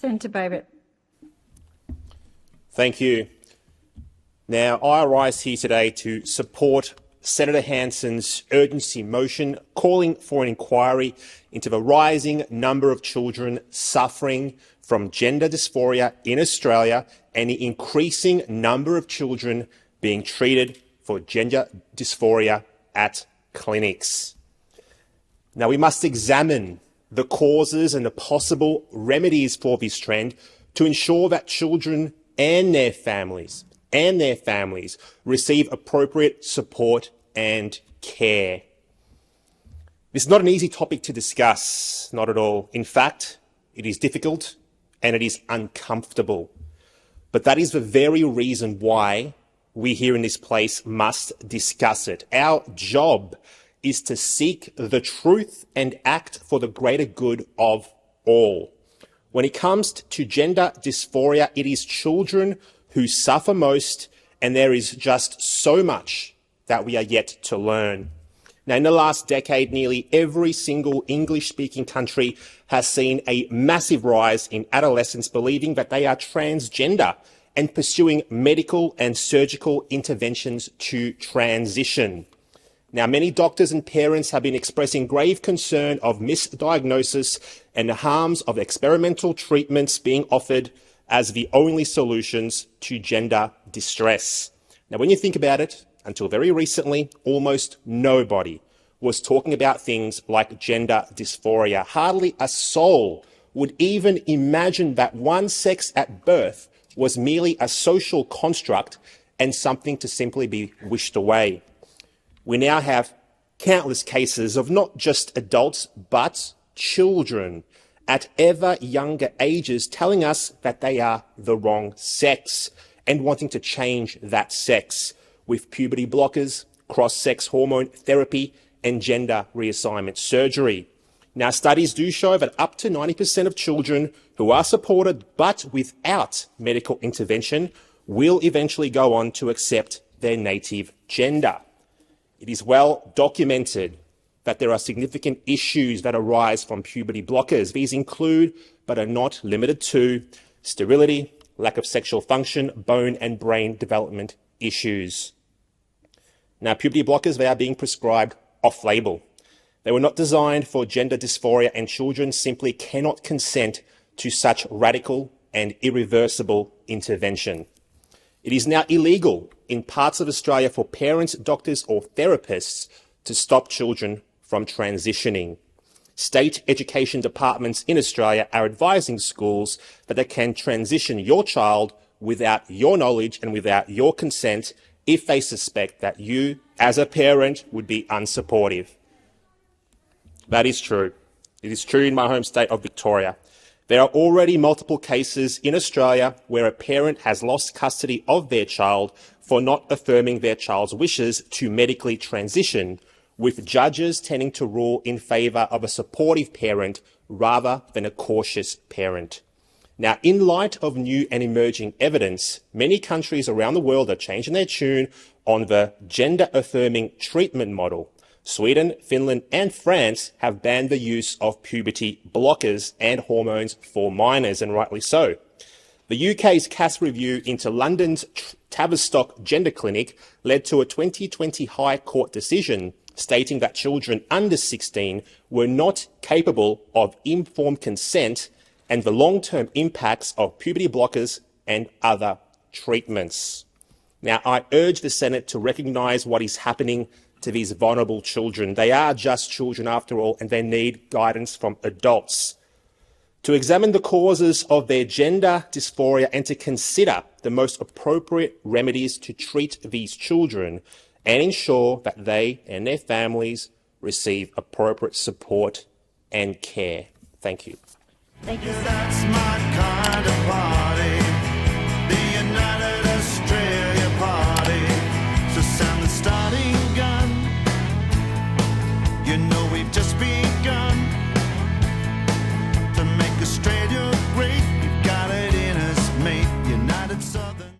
Senator Boebert. Thank you. Now, I rise here today to support Senator Hanson's urgency motion calling for an inquiry into the rising number of children suffering from gender dysphoria in Australia and the increasing number of children being treated for gender dysphoria at clinics. Now, we must examine the causes and the possible remedies for this trend to ensure that children and their families receive appropriate support and care. This is not an easy topic to discuss, not at all. In fact, it is difficult and it is uncomfortable. But that is the very reason why we here in this place must discuss it. Our job is to seek the truth and act for the greater good of all. When it comes to gender dysphoria, it is children who suffer most, and there is just so much that we are yet to learn. Now, in the last decade, nearly every single English-speaking country has seen a massive rise in adolescents believing that they are transgender and pursuing medical and surgical interventions to transition. Now, many doctors and parents have been expressing grave concern of misdiagnosis and the harms of experimental treatments being offered as the only solutions to gender distress. Now, when you think about it, until very recently, almost nobody was talking about things like gender dysphoria. Hardly a soul would even imagine that one sex at birth was merely a social construct and something to simply be wished away. We now have countless cases of not just adults, but children at ever younger ages telling us that they are the wrong sex and wanting to change that sex with puberty blockers, cross-sex hormone therapy, and gender reassignment surgery. Now, studies do show that up to 90% of children who are supported but without medical intervention will eventually go on to accept their native gender. It is well documented that there are significant issues that arise from puberty blockers. These include, but are not limited to, sterility, lack of sexual function, bone and brain development issues. Now, puberty blockers, they are being prescribed off-label. They were not designed for gender dysphoria, and children simply cannot consent to such radical and irreversible intervention. It is now illegal in parts of Australia for parents, doctors or therapists to stop children from transitioning. State education departments in Australia are advising schools that they can transition your child without your knowledge and without your consent if they suspect that you, as a parent, would be unsupportive. That is true. It is true in my home state of Victoria. There are already multiple cases in Australia where a parent has lost custody of their child for not affirming their child's wishes to medically transition, with judges tending to rule in favour of a supportive parent rather than a cautious parent. Now, in light of new and emerging evidence, many countries around the world are changing their tune on the gender-affirming treatment model. Sweden, Finland and France have banned the use of puberty blockers and hormones for minors, and rightly so. The UK's Cass review into London's Tavistock Gender Clinic led to a 2020 High Court decision stating that children under 16 were not capable of informed consent and the long-term impacts of puberty blockers and other treatments. Now, I urge the Senate to recognise what is happening to these vulnerable children. They are just children after all, and they need guidance from adults. To examine the causes of their gender dysphoria and to consider the most appropriate remedies to treat these children and ensure that they and their families receive appropriate support and care. Thank you. Thank you.